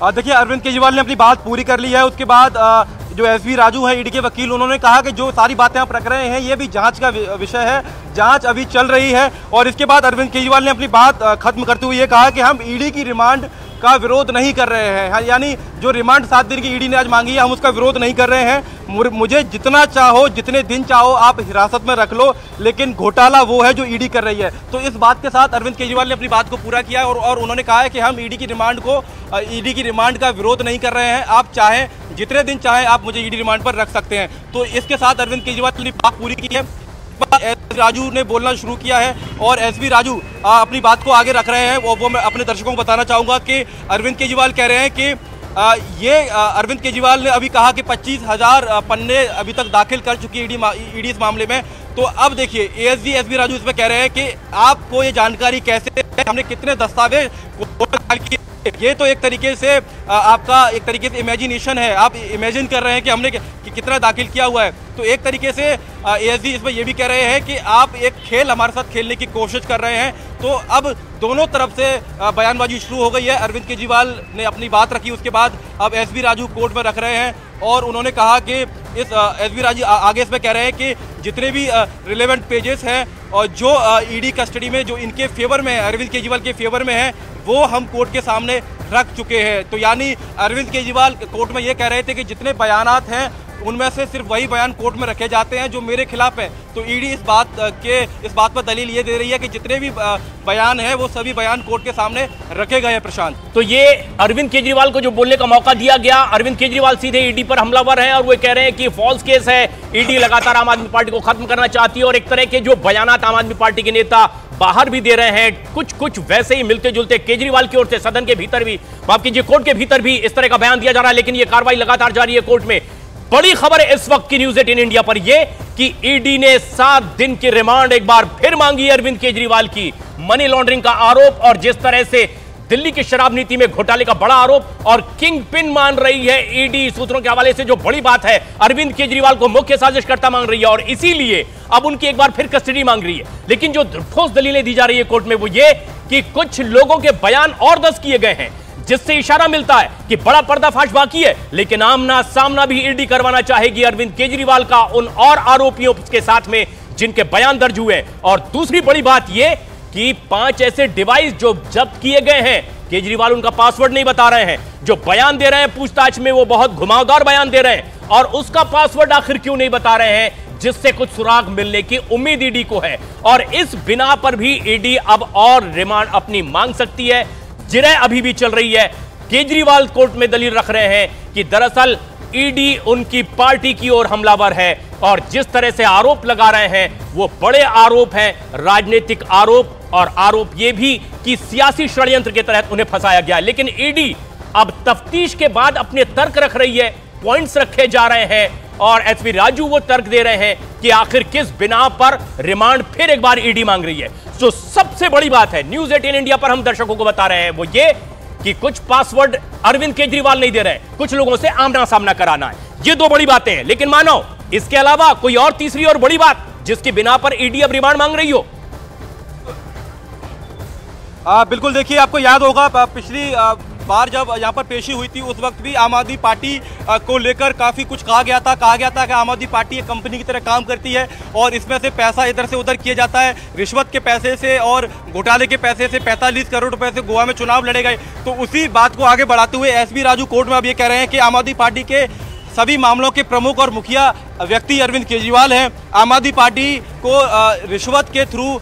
देखिए, अरविंद केजरीवाल ने अपनी बात पूरी कर ली है। उसके बाद जो एसवी राजू है, ईडी के वकील, उन्होंने कहा कि जो सारी बातें आप रख रहे हैं ये भी जांच का विषय है, जांच अभी चल रही है। और इसके बाद अरविंद केजरीवाल ने अपनी बात खत्म करते हुए ये कहा कि हम ईडी की रिमांड का विरोध नहीं कर रहे हैं, यानी जो रिमांड 7 दिन की ईडी ने आज मांगी है, हम उसका विरोध नहीं कर रहे हैं। मुझे जितना चाहो, जितने दिन चाहो आप हिरासत में रख लो, लेकिन घोटाला वो है जो ईडी कर रही है। तो इस बात के साथ अरविंद केजरीवाल ने अपनी बात को पूरा किया और उन्होंने कहा है कि हम ईडी की रिमांड का विरोध नहीं कर रहे हैं। आप चाहें, जितने दिन चाहें आप मुझे ईडी रिमांड पर रख सकते हैं। तो इसके साथ अरविंद केजरीवाल ने बात पूरी की है। एसवी राजू ने बोलना शुरू किया है और एसवी राजू अपनी बात को आगे रख रहे हैं। वो मैं अपने दर्शकों को बताना चाहूँगा कि अरविंद केजरीवाल कह रहे हैं कि अरविंद केजरीवाल ने अभी कहा कि 25,000 पन्ने अभी तक दाखिल कर चुकी है ईडी इस मामले में। तो अब देखिए, एसवी राजू इसमें कह रहे हैं कि आपको ये जानकारी कैसे, हमने कितने दस्तावेज, ये तो एक तरीके से आपका एक तरीके से इमेजिनेशन है, आप इमेजिन कर रहे हैं कि हमने कितना दाखिल किया हुआ है। तो एक तरीके से एसडी इसमें ये भी कह रहे हैं कि आप एक खेल हमारे साथ खेलने की कोशिश कर रहे हैं। तो अब दोनों तरफ से बयानबाजी शुरू हो गई है। अरविंद केजरीवाल ने अपनी बात रखी, उसके बाद अब एसवी राजू कोर्ट में रख रहे हैं और उन्होंने कहा कि इस एसवी राजू आगे इसमें कह रहे हैं कि जितने भी रिलेवेंट पेजेस हैं और जो ईडी कस्टडी में जो इनके फेवर में है, अरविंद केजरीवाल के फेवर में है, वो हम कोर्ट के सामने रख चुके हैं। तो यानी अरविंद केजरीवाल कोर्ट में ये कह रहे थे कि जितने बयानात हैं उनमें से सिर्फ वही बयान कोर्ट में रखे जाते हैं जो मेरे खिलाफ है। तो ईडी इस बात पर दलील ये दे रही है कि जितने भी बयान हैं वो सभी बयान कोर्ट के सामने रखे गए हैं। प्रशांत, तो ये अरविंद केजरीवाल को जो बोलने का मौका दिया गया, अरविंद केजरीवाल सीधे ईडी पर हमलावर हैं और वो कह रहे हैं कि फॉल्स केस है, ईडी लगातार आम आदमी पार्टी को खत्म करना चाहती है और एक तरह के जो बयानात आम आदमी पार्टी के नेता बाहर भी दे रहे हैं, कुछ वैसे ही मिलते जुलते केजरीवाल की ओर से सदन के भीतर भी, माफ कीजिए कोर्ट के भीतर भी इस तरह का बयान दिया जा रहा है। लेकिन ये कार्रवाई लगातार जारी है कोर्ट में। बड़ी खबर है इस वक्त की न्यूज़ 18 इंडिया पर यह कि ईडी ने 7 दिन की रिमांड एक बार फिर मांगी अरविंद केजरीवाल की मनी लॉन्ड्रिंग का आरोप और जिस तरह से दिल्ली की शराब नीति में घोटाले का बड़ा आरोप और किंग पिन मान रही है ईडी। सूत्रों के हवाले से जो बड़ी बात है, अरविंद केजरीवाल को मुख्य साजिशकर्ता मान रही है और इसीलिए अब उनकी एक बार फिर कस्टडी मांग रही है। लेकिन जो ठोस दलीलें दी जा रही है कोर्ट में वो ये कि कुछ लोगों के बयान और दर्ज किए गए हैं जिससे इशारा मिलता है कि बड़ा पर्दाफाश बाकी है, लेकिन आमना सामना भी ईडी करवाना चाहेगी अरविंद केजरीवाल का उन और आरोपियों के साथ में जिनके बयान दर्ज हुए। और दूसरी बड़ी बात यह कि 5 ऐसे डिवाइस जो जब्त किए गए हैं, केजरीवाल उनका पासवर्ड नहीं बता रहे हैं, जो बयान दे रहे हैं पूछताछ में वो बहुत घुमावदार बयान दे रहे हैं और उसका पासवर्ड आखिर क्यों नहीं बता रहे हैं, जिससे कुछ सुराग मिलने की उम्मीद ईडी को है। और इस बिना पर भी ईडी अब और रिमांड अपनी मांग सकती है। जिरह अभी भी चल रही है। केजरीवाल कोर्ट में दलील रख रहे हैं कि दरअसल ईडी उनकी पार्टी की ओर हमलावर है और जिस तरह से आरोप लगा रहे हैं वो बड़े आरोप हैं, राजनीतिक आरोप और आरोप ये भी कि सियासी षड्यंत्र के तहत उन्हें फंसाया गया। लेकिन ईडी अब तफ्तीश के बाद अपने तर्क रख रही है, पॉइंट्स रखे जा रहे हैं और एसवी राजू वो तर्क दे रहे हैं कि आखिर किस बिना पर रिमांड फिर एक बार ईडी मांग रही है। जो सबसे बड़ी बात है न्यूज़ 18 इंडिया पर हम दर्शकों को बता रहे हैं वो ये कि कुछ पासवर्ड अरविंद केजरीवाल नहीं दे रहे, कुछ लोगों से आमना सामना कराना है। ये 2 बड़ी बातें हैं। लेकिन मानो इसके अलावा कोई और तीसरी और बड़ी बात जिसकी बिना पर ईडी अब रिमांड मांग रही हो। बिल्कुल, देखिए आपको याद होगा पिछली बार जब यहाँ पर पेशी हुई थी उस वक्त भी आम आदमी पार्टी को लेकर काफ़ी कुछ कहा गया था कि आम आदमी पार्टी एक कंपनी की तरह काम करती है और इसमें से पैसा इधर से उधर किया जाता है। रिश्वत के पैसे से और घोटाले के पैसे से 45 करोड़ रुपए से गोवा में चुनाव लड़े गए। तो उसी बात को आगे बढ़ाते हुए एसवी राजू कोर्ट में अब ये कह रहे हैं कि आम आदमी पार्टी के सभी मामलों के प्रमुख और मुखिया व्यक्ति अरविंद केजरीवाल हैं। आम आदमी पार्टी को रिश्वत के थ्रू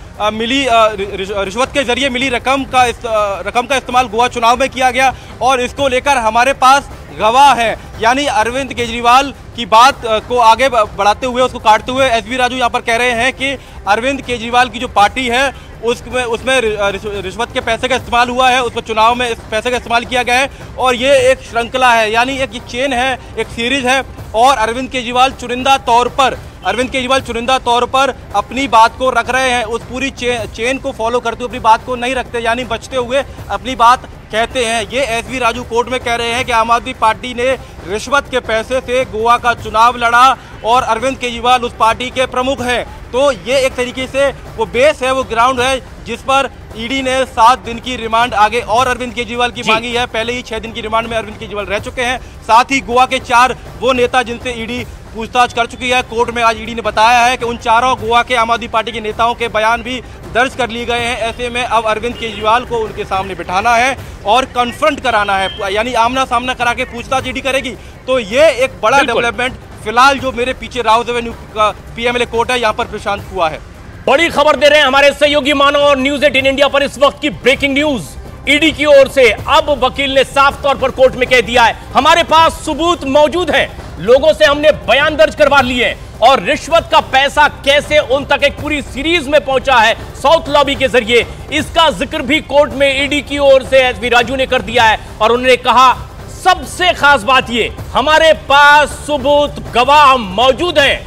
रिश्वत के जरिए मिली रकम का इस्तेमाल गोवा चुनाव में किया गया और इसको लेकर हमारे पास गवाह है। यानी अरविंद केजरीवाल की बात को आगे बढ़ाते हुए, उसको काटते हुए एसवी राजू यहाँ पर कह रहे हैं कि अरविंद केजरीवाल की जो पार्टी है उसमें रिश्वत के पैसे का इस्तेमाल हुआ है, उसमें चुनाव में इस पैसे का इस्तेमाल किया गया है और ये एक श्रृंखला है, यानी एक चेन है, एक सीरीज है। और अरविंद केजरीवाल चुनिंदा तौर पर अपनी बात को रख रहे हैं, उस पूरी चेन को फॉलो करते हुए अपनी बात को नहीं रखते, यानी बचते हुए अपनी बात कहते हैं। ये एसवी राजू कोर्ट में कह रहे हैं कि आम आदमी पार्टी ने रिश्वत के पैसे से गोवा का चुनाव लड़ा और अरविंद केजरीवाल उस पार्टी के प्रमुख हैं। तो ये एक तरीके से वो बेस है, वो ग्राउंड है जिस पर ईडी ने 7 दिन की रिमांड आगे और अरविंद केजरीवाल की मांगी है। पहले ही 6 दिन की रिमांड में अरविंद केजरीवाल रह चुके हैं। साथ ही गोवा के 4 वो नेता जिनसे ईडी पूछताछ कर चुकी है, कोर्ट में आज ईडी ने बताया है कि उन चारों गोवा के आम आदमी पार्टी के नेताओं के बयान भी दर्ज कर लिए गए हैं। ऐसे में अब अरविंद केजरीवाल को उनके सामने बिठाना है और कन्फ्रंट कराना है, यानी आमना सामना करा के पूछताछ ईडी करेगी। तो ये एक बड़ा डेवलपमेंट फिलहाल जो मेरे पीछे राउत एवेन्यू का पीएमएलए कोर्ट है, यहाँ पर प्रशांत हुआ है। बड़ी खबर दे रहे हैं हमारे सहयोगी मानव और न्यूज 18 इंडिया पर इस वक्त की ब्रेकिंग न्यूज। ईडी की ओर से अब वकील ने साफ तौर पर कोर्ट में कह दिया है, हमारे पास सबूत मौजूद है, लोगों से हमने बयान दर्ज करवा लिए और रिश्वत का पैसा कैसे उन तक एक पूरी सीरीज में पहुंचा है साउथ लॉबी के जरिए, इसका जिक्र भी कोर्ट में ईडी की ओर से एसवी राजू ने कर दिया है। और उन्होंने कहा सबसे खास बात ये, हमारे पास सबूत गवाह मौजूद हैं।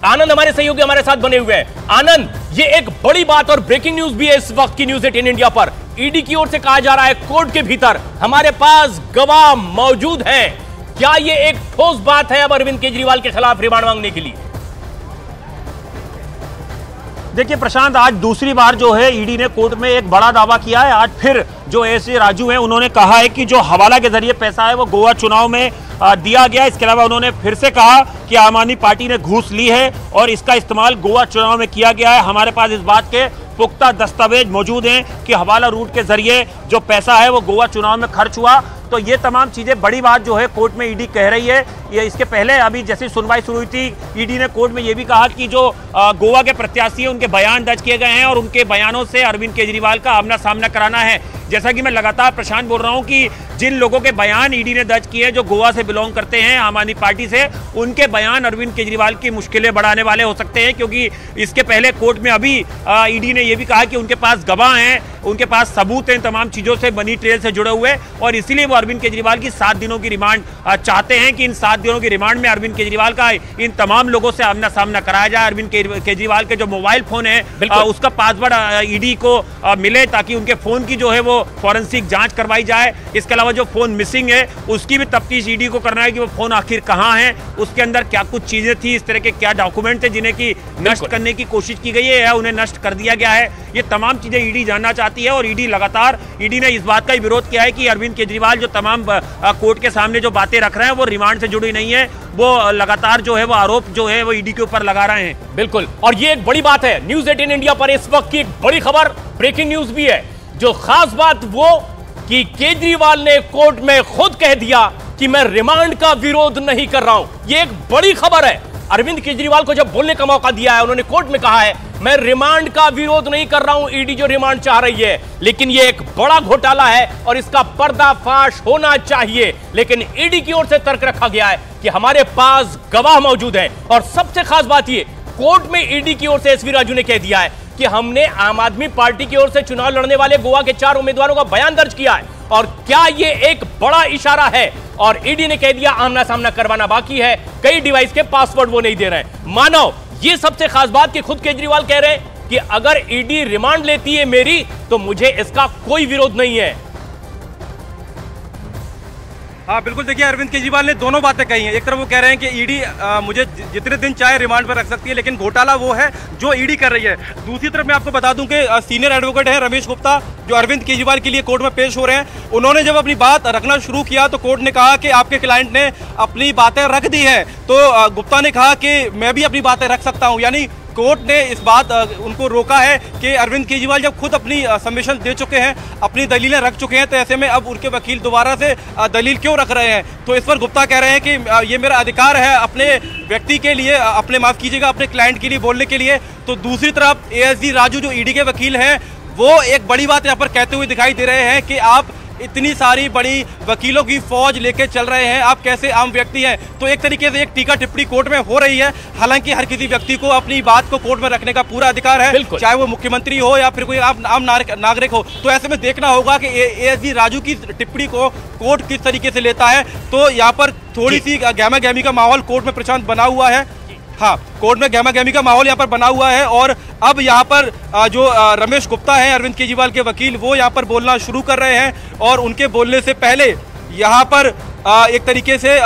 आनंद हमारे सहयोगी हमारे साथ बने हुए हैं। आनंद, ये एक बड़ी बात और ब्रेकिंग न्यूज भी है इस वक्त की न्यूज 18 इंडिया पर। ईडी की ओर से कहा जा रहा है कोर्ट के भीतर हमारे पास गवाह मौजूद हैं। क्या ये एक ठोस बात है अब अरविंद केजरीवाल के खिलाफ रिमांड मांगने के लिए? देखिए प्रशांत, आज दूसरी बार जो है ईडी ने कोर्ट में एक बड़ा दावा किया है। आज फिर जो एसवी राजू हैं उन्होंने कहा है कि जो हवाला के जरिए पैसा है वो गोवा चुनाव में दिया गया। इसके अलावा उन्होंने फिर से कहा कि आम आदमी पार्टी ने घूस ली है और इसका इस्तेमाल गोवा चुनाव में किया गया है। हमारे पास इस बात के पुख्ता दस्तावेज मौजूद हैं कि हवाला रूट के जरिए जो पैसा है वो गोवा चुनाव में खर्च हुआ। तो ये तमाम चीजें बड़ी बात जो है कोर्ट में ईडी कह रही है। ये इसके पहले अभी जैसी सुनवाई शुरू हुई थी, ईडी ने कोर्ट में ये भी कहा कि जो गोवा के प्रत्याशी हैं उनके बयान दर्ज किए गए हैं और उनके बयानों से अरविंद केजरीवाल का आमना सामना कराना है। जैसा कि मैं लगातार प्रशांत बोल रहा हूं कि जिन लोगों के बयान ईडी ने दर्ज किए हैं जो गोवा से बिलोंग करते हैं आम आदमी पार्टी से, उनके बयान अरविंद केजरीवाल की मुश्किलें बढ़ाने वाले हो सकते हैं। क्योंकि इसके पहले कोर्ट में अभी ईडी ने यह भी कहा कि उनके पास गवाह हैं, उनके पास सबूत हैं तमाम चीजों से, मनी ट्रेल से जुड़े हुए, और इसीलिए वो अरविंद केजरीवाल की 7 दिनों की रिमांड चाहते हैं कि इन 7 दिनों की रिमांड में अरविंद केजरीवाल का इन तमाम लोगों से आमना सामना कराया जाए। अरविंद केजरीवाल के जो मोबाइल फोन है उसका पासवर्ड ईडी को मिले ताकि उनके फोन की जो है वो फॉरेंसिक जांच करवाई जाए। इसके अलावा जो फोन मिसिंग है उसकी भी तफ्तीश ईडी को करना है कि वो फोन आखिर कहां है, उसके अंदर क्या कुछ चीजें थी, इस तरह के क्या डॉक्यूमेंट थे जिन्हें की नष्ट करने की कोशिश की गई है या उन्हें नष्ट कर दिया गया है। ये तमाम चीजें ईडी जानना चाहती है और ईडी लगातार ने इस बात का विरोध किया है कि अरविंद केजरीवाल जो तमाम कोर्ट के सामने जो बातें रख रहे हैं वो रिमांड से जुड़ी नहीं है। वो लगातार जो है वो आरोप जो है वो ईडी के ऊपर लगा रहे हैं। बिल्कुल, और ये एक बड़ी बात है न्यूज 18 इंडिया पर इस वक्त की एक बड़ी खबर, ब्रेकिंग न्यूज भी है। जो खास बात वो कि केजरीवाल ने कोर्ट में खुद कह दिया कि मैं रिमांड का विरोध नहीं कर रहा हूं। यह एक बड़ी खबर है। अरविंद केजरीवाल को जब बोलने का मौका दिया है, उन्होंने कोर्ट में कहा है मैं रिमांड का विरोध नहीं कर रहा हूं, ईडी जो रिमांड चाह रही है, लेकिन यह एक बड़ा घोटाला है और इसका पर्दाफाश होना चाहिए। लेकिन ईडी की ओर से तर्क रखा गया है कि हमारे पास गवाह मौजूद हैं। और सबसे खास बात यह, कोर्ट में ईडी की ओर से एसवी राजू ने कह दिया है कि हमने आम आदमी पार्टी की ओर से चुनाव लड़ने वाले गोवा के 4 उम्मीदवारों का बयान दर्ज किया है। और क्या यह एक बड़ा इशारा है? और ईडी ने कह दिया आमना सामना करवाना बाकी है, कई डिवाइस के पासवर्ड वो नहीं दे रहे हैं। मानो ये सबसे खास बात कि खुद केजरीवाल कह रहे हैं कि अगर ईडी रिमांड लेती है मेरी तो मुझे इसका कोई विरोध नहीं है। हाँ बिल्कुल, देखिए अरविंद केजरीवाल ने दोनों बातें कही हैं। एक तरफ वो कह रहे हैं कि ईडी मुझे जितने दिन चाहे रिमांड पर रख सकती है, लेकिन घोटाला वो है जो ईडी कर रही है। दूसरी तरफ मैं आपको बता दूं कि सीनियर एडवोकेट हैं रमेश गुप्ता, जो अरविंद केजरीवाल के लिए कोर्ट में पेश हो रहे हैं। उन्होंने जब अपनी बात रखना शुरू किया तो कोर्ट ने कहा कि आपके क्लाइंट ने अपनी बातें रख दी हैं। तो गुप्ता ने कहा कि मैं भी अपनी बातें रख सकता हूँ, यानी कोर्ट ने इस बात उनको रोका है कि अरविंद केजरीवाल जब खुद अपनी सबमिशन दे चुके हैं, अपनी दलीलें रख चुके हैं, तो ऐसे में अब उनके वकील दोबारा से दलील क्यों रख रहे हैं। तो इस पर गुप्ता कह रहे हैं कि ये मेरा अधिकार है अपने व्यक्ति के लिए, अपने माफ़ कीजिएगा अपने क्लाइंट के लिए बोलने के लिए। तो दूसरी तरफ एएसवी राजू जो ईडी के वकील हैं वो एक बड़ी बात यहाँ पर कहते हुए दिखाई दे रहे हैं कि आप इतनी सारी बड़ी वकीलों की फौज लेके चल रहे हैं, आप कैसे आम व्यक्ति हैं। तो एक तरीके से एक टीका टिप्पणी कोर्ट में हो रही है। हालांकि हर किसी व्यक्ति को अपनी बात को कोर्ट में रखने का पूरा अधिकार है, चाहे वो मुख्यमंत्री हो या फिर कोई आम नागरिक हो। तो ऐसे में देखना होगा कि एएसवी राजू की टिप्पणी को कोर्ट किस तरीके से लेता है। तो यहाँ पर थोड़ी सी गहमा गहमी का माहौल कोर्ट में प्रशांत बना हुआ है। हाँ, कोर्ट में गहमा गहमी का माहौल यहाँ पर बना हुआ है और अब यहाँ पर जो रमेश गुप्ता हैं अरविंद केजरीवाल के वकील, वो यहाँ पर बोलना शुरू कर रहे हैं। और उनके बोलने से पहले यहाँ पर एक तरीके से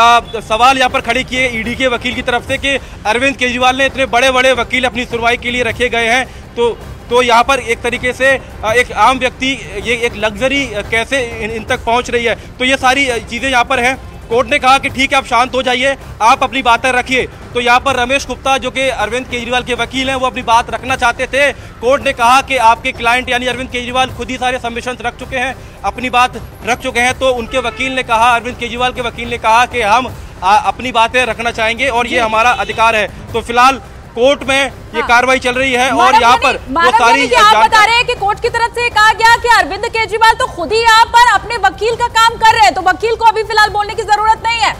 सवाल यहाँ पर खड़े किए ईडी के वकील की तरफ से कि अरविंद केजरीवाल ने इतने बड़े बड़े वकील अपनी सुनवाई के लिए रखे गए हैं, तो तो यहाँ पर एक तरीके से एक आम व्यक्ति ये एक लग्जरी कैसे इन तक पहुँच रही है। तो ये सारी चीज़ें यहाँ पर हैं। कोर्ट ने कहा कि ठीक है, आप शांत हो जाइए, आप अपनी बातें रखिए। तो यहाँ पर रमेश गुप्ता जो कि अरविंद केजरीवाल के वकील हैं, वो अपनी बात रखना चाहते थे। कोर्ट ने कहा कि आपके क्लाइंट यानी अरविंद केजरीवाल खुद ही सारे सबमिशंस रख चुके हैं, अपनी बात रख चुके हैं। तो उनके वकील ने कहा, अरविंद केजरीवाल के वकील ने कहा कि हम अपनी बातें रखना चाहेंगे और ये हमारा अधिकार है। तो फिलहाल कोर्ट में ये कार्रवाई चल रही है और यहाँ पर वो सारी आप बता रहे हैं कि कोर्ट की तरफ से कहा गया कि अरविंद केजरीवाल तो खुद ही यहाँ पर अपने वकील का काम कर रहे हैं, तो वकील को अभी फिलहाल बोलने की जरूरत नहीं है।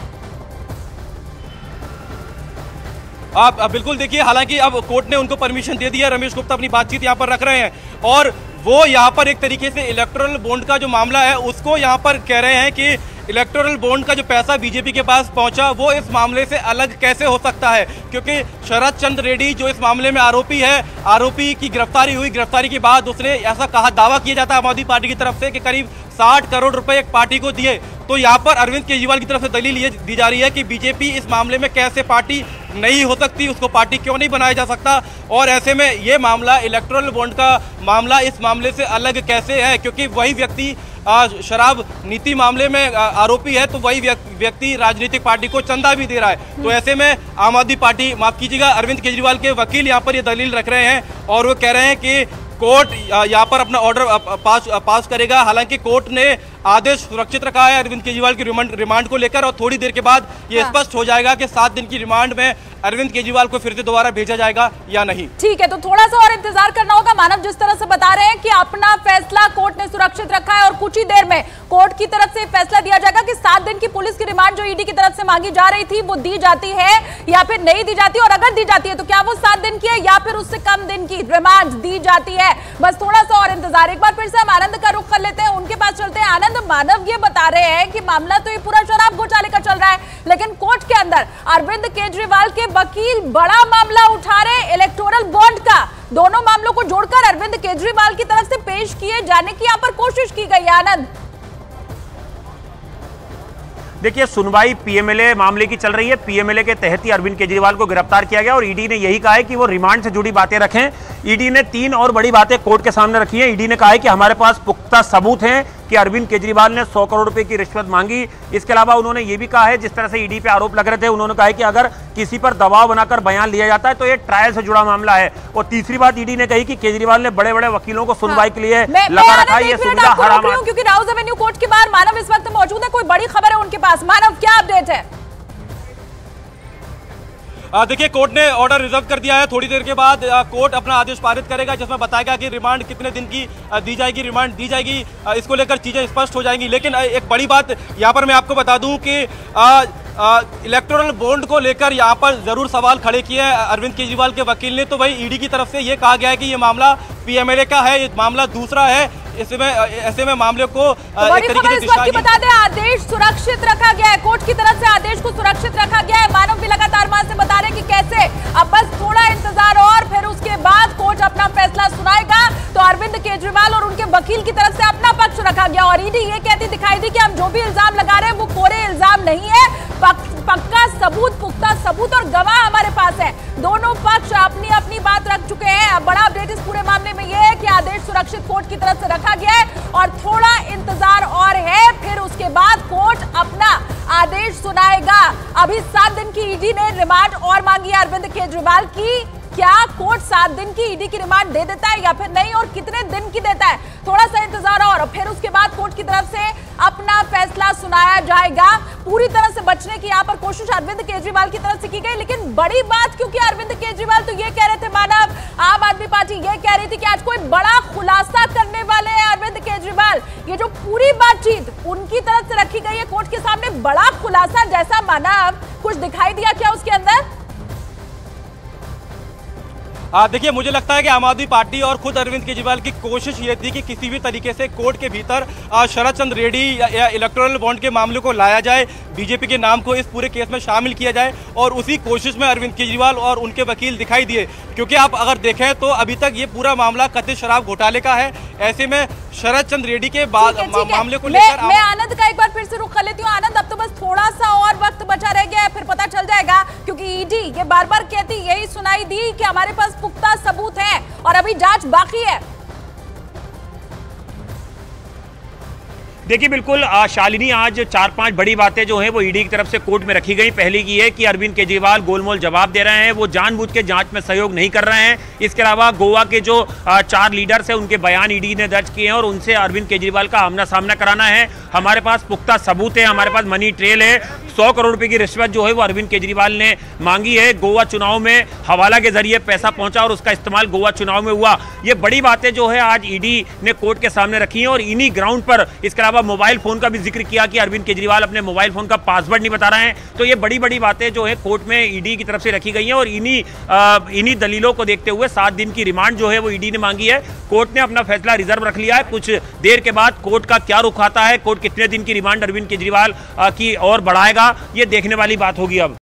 आप बिल्कुल देखिए, हालांकि अब कोर्ट ने उनको परमिशन दे दिया। रमेश गुप्ता अपनी बातचीत यहाँ पर रख रहे हैं और वो यहाँ पर एक तरीके से इलेक्टोरल बॉन्ड का जो मामला है उसको यहाँ पर कह रहे हैं कि इलेक्टोरल बॉन्ड का जो पैसा बीजेपी के पास पहुंचा वो इस मामले से अलग कैसे हो सकता है, क्योंकि शरद चंद्र रेड्डी जो इस मामले में आरोपी है, आरोपी की गिरफ्तारी हुई। गिरफ्तारी के बाद उसने ऐसा कहा, दावा किया जाता है आम आदमी पार्टी की तरफ से कि करीब 60 करोड़ रुपए एक पार्टी को दिए। तो यहाँ पर अरविंद केजरीवाल की तरफ से दलील ये दी जा रही है कि बीजेपी इस मामले में कैसे पार्टी नहीं हो सकती, उसको पार्टी क्यों नहीं बनाया जा सकता। और ऐसे में ये मामला इलेक्टोरल बॉन्ड का मामला इस मामले से अलग कैसे है, क्योंकि वही व्यक्ति शराब नीति मामले में आरोपी है, तो वही व्यक्ति राजनीतिक पार्टी को चंदा भी दे रहा है। तो ऐसे में आम आदमी पार्टी, माफ कीजिएगा, अरविंद केजरीवाल के वकील यहाँ पर ये दलील रख रहे हैं और वो कह रहे हैं कि कोर्ट यहाँ पर अपना ऑर्डर पास करेगा। हालांकि कोर्ट ने आदेश सुरक्षित रखा है अरविंद केजरीवाल की रिमांड को लेकर और थोड़ी देर के बाद ये स्पष्ट हो जाएगा कि 7 दिन की रिमांड में अरविंद केजरीवाल को फिर से दोबारा भेजा जाएगा या नहीं। ठीक है, तो थोड़ा सा और इंतजार करना होगा। मानव जिस तरह से बता रहे हैं कि अपना फैसला कोर्ट ने सुरक्षित रखा है और कुछ ही देर में कोर्ट की तरफ से फैसला दिया जाएगा कि 7 दिन की पुलिस की रिमांड जो ईडी की तरफ से मांगी जा रही थी वो दी जाती है या फिर नहीं दी जाती, और अगर दी जाती है तो क्या वो 7 दिन की है या फिर उससे कम दिन की रिमांड दी जाती है। बस थोड़ा सा और इंतजार। एक बार फिर से हम आनंद का रुख कर लेते हैं, उनके पास चलते हैं। आनंद, मानव ये बता रहे हैं कि मामला तो ये पूरा शराब घोटाले का चल रहा है, लेकिन कोर्ट के अंदर अरविंद केजरीवाल के वकील बड़ा मामला उठा रहे इलेक्टोरल बॉन्ड का। दोनों मामलों को जोड़कर अरविंद केजरीवाल की तरफ से पेश किए जाने की यहाँ पर कोशिश की गई है। आनंद, देखिए, सुनवाई पीएमएलए मामले की चल रही है। पीएमएलए के तहत ही अरविंद केजरीवाल को गिरफ्तार किया गया और ईडी ने यही कहा है कि वो रिमांड से जुड़ी बातें रखें। ईडी ने 3 और बड़ी बातें कोर्ट के सामने रखी हैं। ईडी ने कहा है कि हमारे पास पुख्ता सबूत हैं कि अरविंद केजरीवाल ने 100 करोड़ रुपए की रिश्वत मांगी। इसके अलावा उन्होंने ये भी कहा है, जिस तरह से ईडी पे आरोप लग रहे थे, उन्होंने कहा है कि अगर किसी पर दबाव बनाकर बयान लिया जाता है तो ये ट्रायल से जुड़ा मामला है। और तीसरी बात ईडी ने कही कि केजरीवाल ने बड़े बड़े वकीलों को सुनवाई के लिए लगा रखा है। ये सुविधा हराम है, क्योंकि राउज एवेन्यू कोर्ट के बाहर मानव इस वक्त मौजूद है, कोई बड़ी खबर है उनके पास। मानव, क्या अपडेट है? देखिए, कोर्ट ने ऑर्डर रिजर्व कर दिया है। थोड़ी देर के बाद कोर्ट अपना आदेश पारित करेगा जिसमें बताएगा कि रिमांड कितने दिन की दी जाएगी, रिमांड दी जाएगी। इसको लेकर चीज़ें स्पष्ट हो जाएंगी। लेकिन एक बड़ी बात यहाँ पर मैं आपको बता दूं कि इलेक्टोरल बॉन्ड को लेकर यहाँ पर जरूर सवाल खड़े किए हैं अरविंद केजरीवाल के वकील ने। तो वही ईडी की तरफ से ये कहा गया है कि ये मामला पीएमएलए का है, ये मामला दूसरा है। ऐसे में मामले को एक तरीके से दिशा बता दें, आदेश सुरक्षित रखा गया है, कोर्ट की तरफ से आदेश को सुरक्षित रखा गया है। मानव भी लगातार वहां से बता रहे कि कैसे अब बस थोड़ा इंतजार और फिर उसके बाद कोर्ट अपना फैसला सुनाएगा। तो अरविंद केजरीवाल और उनके वकील की तरफ से अपना पक्ष रखा गया और ईडी ये कहती दिखाई दी कि हम जो भी इल्जाम लगा रहे हैं वो कोरे इल्जाम नहीं है, पक्का सबूत, पुख्ता सबूत और गवाह हमारे पास है। दोनों पक्ष अपनी अपनी बात रख चुके हैं। अब बड़ा अपडेट इस पूरे मामले में यह है कि आदेश सुरक्षित कोर्ट की तरफ से रखा गया है और थोड़ा इंतजार और है, फिर उसके बाद कोर्ट अपना आदेश सुनाएगा। अभी 7 दिन की ईडी ने रिमांड और मांगी है अरविंद केजरीवाल की। क्या कोर्ट 7 दिन की ईडी की रिमांड दे देता है या फिर नहीं, और कितने दिन की देता है? थोड़ा सा इंतजार और फिर उसके बाद कोर्ट की तरफ से अपना फैसला सुनाया जाएगा। पूरी तरह से बचने की यहाँ पर कोशिश अरविंद केजरीवाल की तरफ से की गई, लेकिन बड़ी बात, क्योंकि अरविंद केजरीवाल तो ये कह रहे थे, मानव, आम आदमी पार्टी ये कह रही थी कि आज कोई बड़ा खुलासा करने वाले हैं अरविंद केजरीवाल। ये जो पूरी बातचीत उनकी तरफ से रखी गई है कोर्ट के सामने, बड़ा खुलासा जैसा, मानव, कुछ दिखाई दिया क्या उसके अंदर? देखिए, मुझे लगता है कि आम आदमी पार्टी और खुद अरविंद केजरीवाल की कोशिश ये थी कि किसी भी तरीके से कोर्ट के भीतर शरद चंद्र रेड्डी या इलेक्टोरल बॉन्ड के मामले को लाया जाए, बीजेपी के नाम को इस पूरे केस में शामिल किया जाए, और उसी कोशिश में अरविंद केजरीवाल और उनके वकील दिखाई दिए। क्योंकि आप अगर देखें तो अभी तक ये पूरा मामला कथित शराब घोटाले का है। ऐसे में शरद चंद्र रेड्डी के बाद मामले को लेकर मैं आनंद का एक बार फिर से रुख कर लेती हूँ। आनंद, अब तो बस थोड़ा सा और वक्त बचा रह गया है, फिर पता चल जाएगा, क्योंकि ईडी ये बार बार कहती, यही सुनाई दी कि हमारे पास पुख्ता सबूत है और अभी जांच बाकी है। देखिए बिल्कुल शालिनी, आज 4-5 बड़ी बातें जो हैं वो ईडी की तरफ से कोर्ट में रखी गई। पहली की है कि अरविंद केजरीवाल गोलमोल जवाब दे रहे हैं, वो जानबूझ के जांच में सहयोग नहीं कर रहे हैं। इसके अलावा गोवा के जो 4 लीडर्स हैं उनके बयान ईडी ने दर्ज किए हैं और उनसे अरविंद केजरीवाल का आमना सामना कराना है। हमारे पास पुख्ता सबूत है, हमारे पास मनी ट्रेल है। 100 करोड़ रुपए की रिश्वत जो है वो अरविंद केजरीवाल ने मांगी है। गोवा चुनाव में हवाला के जरिए पैसा पहुंचा और उसका इस्तेमाल गोवा चुनाव में हुआ। ये बड़ी बातें जो है आज ईडी ने कोर्ट के सामने रखी हैं और इन्हीं ग्राउंड पर इसके अलावा मोबाइल फोन का भी जिक्र किया कि अरविंद केजरीवाल अपने मोबाइल फोन का पासवर्ड नहीं बता रहे हैं। तो ये बड़ी बड़ी बातें जो है कोर्ट में ईडी की तरफ से रखी गई हैं और इन्हीं दलीलों को देखते हुए 7 दिन की रिमांड जो है वो ईडी ने मांगी है। कोर्ट ने अपना फैसला रिजर्व रख लिया है। कुछ देर के बाद कोर्ट का क्या रुख आता है, कोर्ट कितने दिन की रिमांड अरविंद केजरीवाल की और बढ़ाएगा, ये देखने वाली बात होगी अब।